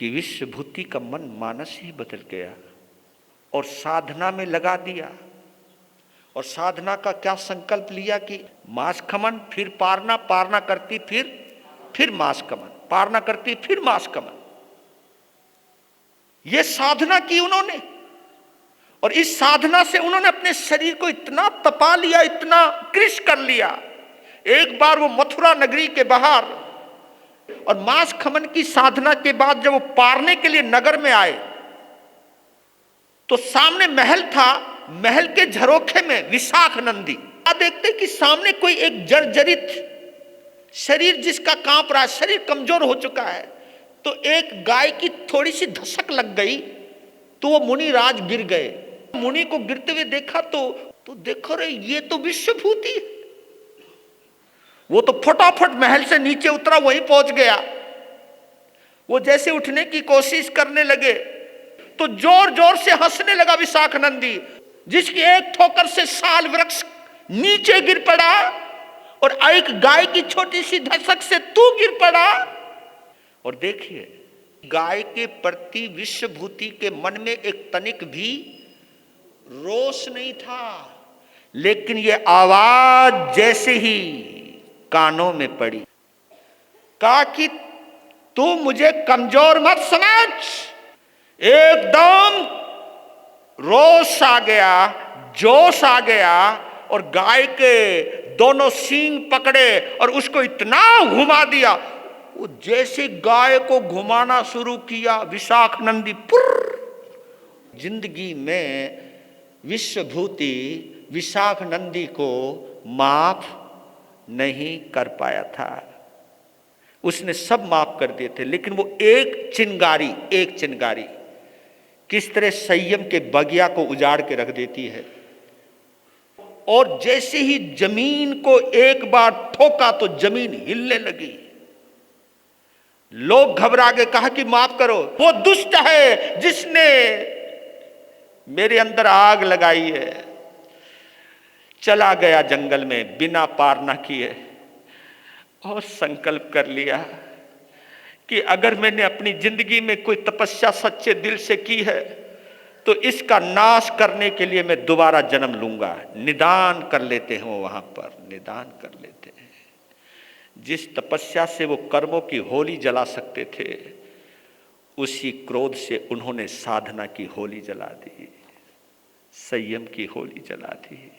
कि विश्वभूति का मन मानस ही बदल गया और साधना में लगा दिया। और साधना का क्या संकल्प लिया कि मास खमन, फिर पारना, पारना करती फिर मास कमन, पारना करती फिर मास कमन। यह साधना की उन्होंने, और इस साधना से उन्होंने अपने शरीर को इतना तपा लिया, इतना कृश कर लिया। एक बार वो मथुरा नगरी के बाहर और मास खमन की साधना के बाद जब वो पारने के लिए नगर में आए तो सामने महल था। महल के झरोखे में विशाख नंदी देखते कि सामने कोई एक जर्जरित शरीर जिसका कांप रहा, शरीर कमजोर हो चुका है। तो एक गाय की थोड़ी सी धसक लग गई तो वो मुनि राज गिर गए। मुनि को गिरते हुए देखा तो देखो रे, ये तो विश्वभूति। वो तो फटाफट महल से नीचे उतरा, वहीं पहुंच गया। वो जैसे उठने की कोशिश करने लगे तो जोर जोर से हंसने लगा विशाख नंदी, जिसकी एक ठोकर से साल वृक्ष नीचे गिर पड़ा और एक गाय की छोटी सी धसक से तू गिर पड़ा। और देखिए, गाय के प्रति विश्वभूति के मन में एक तनिक भी रोष नहीं था, लेकिन यह आवाज जैसे ही कानों में पड़ी, कहा कि तू मुझे कमजोर मत समझ। एकदम रोष आ गया, जोश आ गया और गाय के दोनों सींग पकड़े और उसको इतना घुमा दिया। वो जैसे गाय को घुमाना शुरू किया, विशाख नंदी जिंदगी में विश्वभूति विशाख नंदी को माफ नहीं कर पाया था। उसने सब माफ कर दिए थे, लेकिन वो एक चिंगारी किस तरह संयम के बगिया को उजाड़ के रख देती है। और जैसे ही जमीन को एक बार ठोका तो जमीन हिलने लगी। लोग घबरा के कहा कि माफ करो, वो दुष्ट है जिसने मेरे अंदर आग लगाई है। चला गया जंगल में बिना पारना किए और संकल्प कर लिया कि अगर मैंने अपनी जिंदगी में कोई तपस्या सच्चे दिल से की है तो इसका नाश करने के लिए मैं दोबारा जन्म लूंगा। निदान कर लेते हैं, वहां पर निदान कर लेते हैं। जिस तपस्या से वो कर्मों की होली जला सकते थे, उसी क्रोध से उन्होंने साधना की होली जला दी, संयम की होली जला दी।